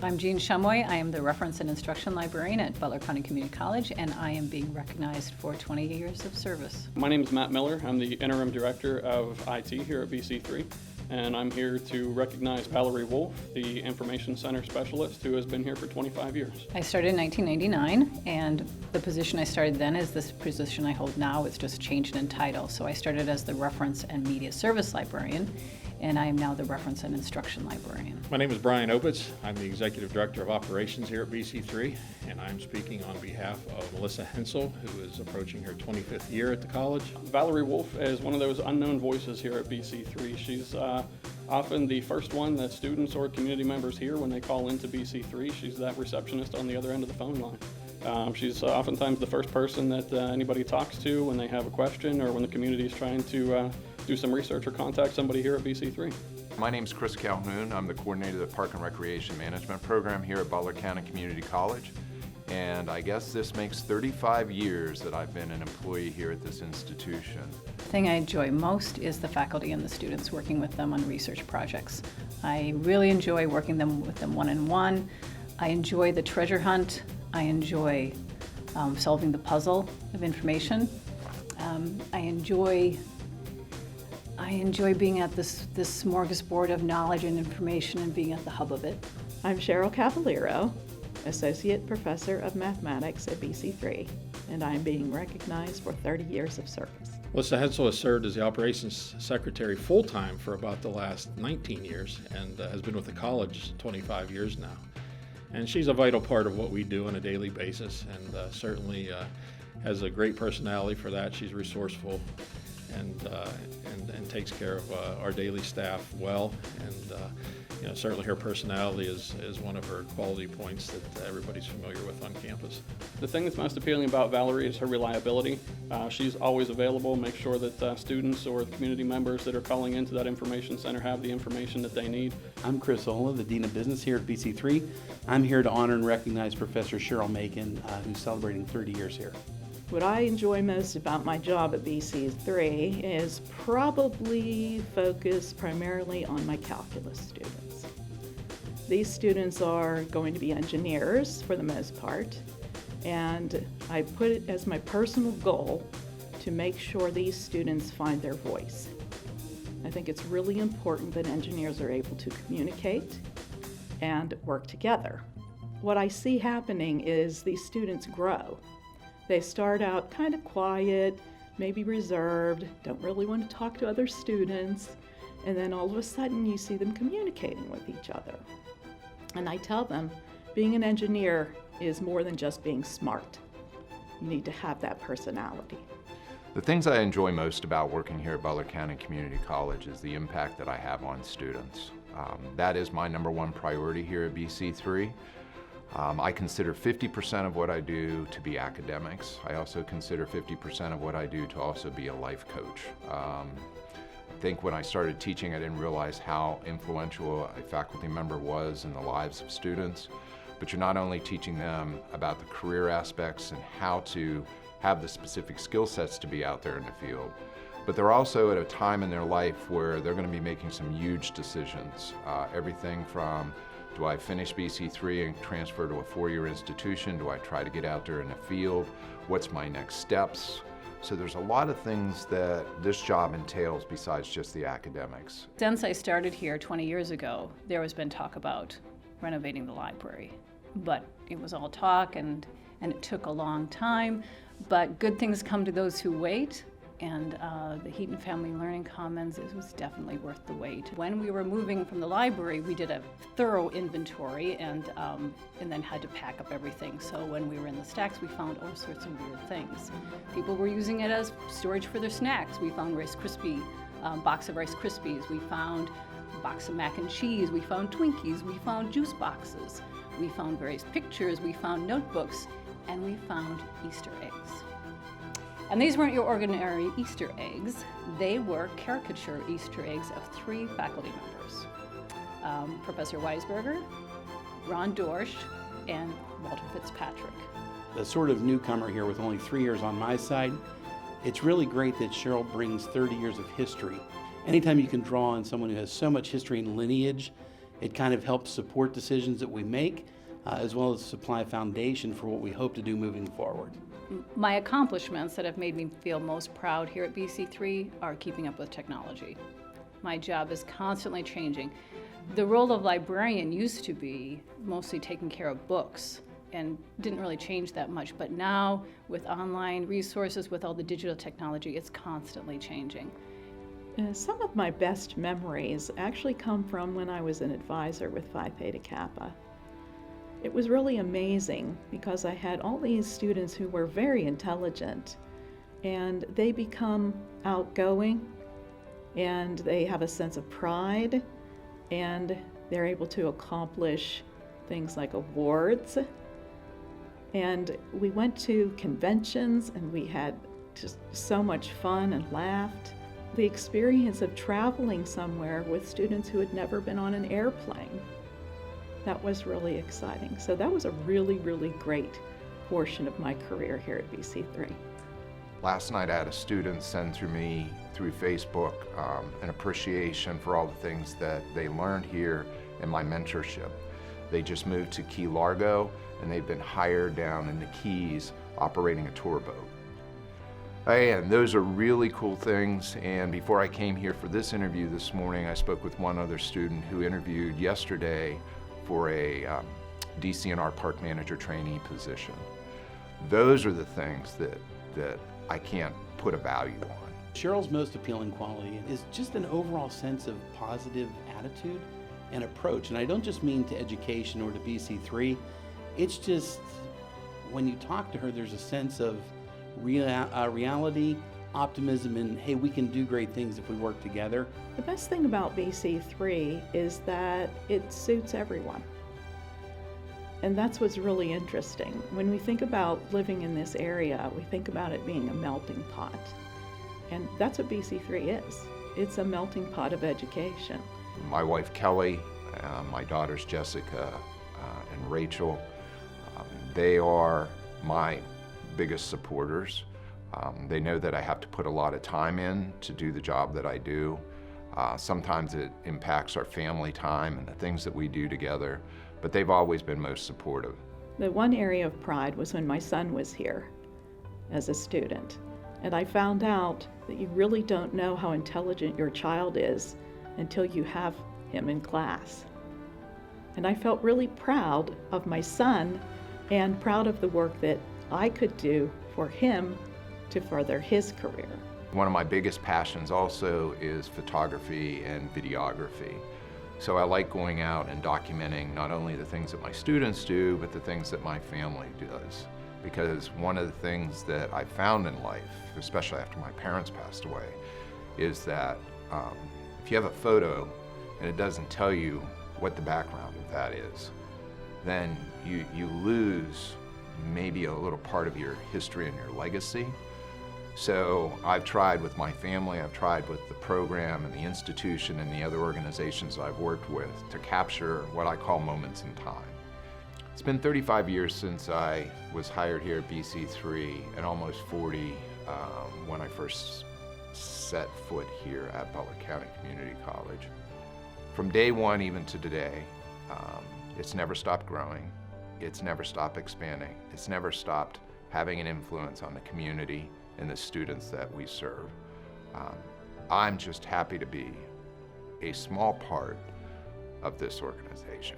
I'm Jean Shumway. I am the Reference and Instruction Librarian at Butler County Community College, and I am being recognized for 20 years of service. My name is Matt Miller. I'm the Interim Director of IT here at BC3, and I'm here to recognize Valerie Wolf, the Information Center Specialist who has been here for 25 years. I started in 1999, and the position I started then is this position I hold now. It's just changed in title. So I started as the Reference and Media Service Librarian, and I am now the Reference and Instruction Librarian. My name is Brian Opitz. I'm the Executive Director of Operations here at BC3, and I'm speaking on behalf of Melissa Hensel, who is approaching her 25th year at the college. Valerie Wolf is one of those unknown voices here at BC3. She's often the first one that students or community members hear when they call into BC3. She's that receptionist on the other end of the phone line. She's oftentimes the first person that anybody talks to when they have a question or when the community is trying to do some research or contact somebody here at BC3. My name is Chris Calhoun. I'm the coordinator of the Park and Recreation Management Program here at Butler County Community College. And I guess this makes 35 years that I've been an employee here at this institution. The thing I enjoy most is the faculty and the students, working with them on research projects. I really enjoy working with them one-on-one. I enjoy the treasure hunt. I enjoy solving the puzzle of information. I enjoy being at this smorgasbord of knowledge and information and being at the hub of it. I'm Cheryl Cavallero, Associate Professor of Mathematics at BC3, and I'm being recognized for 30 years of service. Melissa Hensel has served as the Operations Secretary full-time for about the last 19 years and has been with the college 25 years now. And she's a vital part of what we do on a daily basis, and certainly has a great personality for that. She's resourceful and takes care of our daily staff well, and certainly her personality is one of her quality points that everybody's familiar with on campus. The thing that's most appealing about Valerie is her reliability. She's always available, make sure that students or the community members that are calling into that information center have the information that they need. I'm Chris Ola, the Dean of Business here at BC3. I'm here to honor and recognize Professor Cheryl Macon, who's celebrating 30 years here. What I enjoy most about my job at BC3 is probably focused primarily on my calculus students. These students are going to be engineers for the most part, and I put it as my personal goal to make sure these students find their voice. I think it's really important that engineers are able to communicate and work together. What I see happening is these students grow. They start out kind of quiet, maybe reserved, don't really want to talk to other students, and then all of a sudden you see them communicating with each other. And I tell them, being an engineer is more than just being smart. You need to have that personality. The things I enjoy most about working here at Butler County Community College is the impact that I have on students. That is my number one priority here at BC3. I consider 50% of what I do to be academics. I also consider 50% of what I do to also be a life coach. I think when I started teaching, I didn't realize how influential a faculty member was in the lives of students. But you're not only teaching them about the career aspects and how to have the specific skill sets to be out there in the field, but they're also at a time in their life where they're going to be making some huge decisions. Everything from, do I finish BC3 and transfer to a four-year institution? Do I try to get out there in the field? What's my next steps? So there's a lot of things that this job entails besides just the academics. Since I started here 20 years ago, there has been talk about renovating the library, but it was all talk and it took a long time, but good things come to those who wait. And the Heaton Family Learning Commons, it was definitely worth the wait. When we were moving from the library, we did a thorough inventory and then had to pack up everything. So when we were in the stacks, we found all sorts of weird things. People were using it as storage for their snacks. We found box of Rice Krispies. We found a box of mac and cheese. We found Twinkies. We found juice boxes. We found various pictures. We found notebooks. And we found Easter eggs. And these weren't your ordinary Easter eggs. They were caricature Easter eggs of three faculty members. Professor Weisberger, Ron Dorsch, and Walter Fitzpatrick. The sort of newcomer here with only 3 years on my side, it's really great that Cheryl brings 30 years of history. Anytime you can draw on someone who has so much history and lineage, It kind of helps support decisions that we make, as well as supply a foundation for what we hope to do moving forward. My accomplishments that have made me feel most proud here at BC3 are keeping up with technology. My job is constantly changing. The role of librarian used to be mostly taking care of books and didn't really change that much, but now with online resources, with all the digital technology, it's constantly changing. Some of my best memories actually come from when I was an advisor with Phi Theta Kappa. It was really amazing because I had all these students who were very intelligent, and they become outgoing, and they have a sense of pride, and they're able to accomplish things like awards. And we went to conventions and we had just so much fun and laughed. The experience of traveling somewhere with students who had never been on an airplane, that was really exciting. So that was a really, really great portion of my career here at BC3. Last night I had a student send through me through Facebook an appreciation for all the things that they learned here in my mentorship. They just moved to Key Largo and they've been hired down in the Keys operating a tour boat. And those are really cool things. And before I came here for this interview this morning, I spoke with one other student who interviewed yesterday for a DCNR park manager trainee position. Those are the things that I can't put a value on. Cheryl's most appealing quality is just an overall sense of positive attitude and approach. And I don't just mean to education or to BC3. It's just, when you talk to her, there's a sense of reality, optimism, and hey, we can do great things if we work together. The best thing about BC3 is that it suits everyone. And that's what's really interesting. When we think about living in this area, we think about it being a melting pot. And that's what BC3 is. It's a melting pot of education. My wife Kelly, my daughters Jessica and Rachel, they are my biggest supporters. They know that I have to put a lot of time in to do the job that I do. Sometimes it impacts our family time and the things that we do together, but they've always been most supportive. The one area of pride was when my son was here as a student. And I found out that you really don't know how intelligent your child is until you have him in class. And I felt really proud of my son and proud of the work that I could do for him to further his career. One of my biggest passions also is photography and videography. So I like going out and documenting not only the things that my students do, but the things that my family does. Because one of the things that I found in life, especially after my parents passed away, is that if you have a photo and it doesn't tell you what the background of that is, then you lose maybe a little part of your history and your legacy. So I've tried with my family, I've tried with the program and the institution and the other organizations I've worked with to capture what I call moments in time. It's been 35 years since I was hired here at BC3 and almost 40 when I first set foot here at Butler County Community College. From day one even to today, it's never stopped growing, it's never stopped expanding, it's never stopped having an influence on the community and the students that we serve. I'm just happy to be a small part of this organization.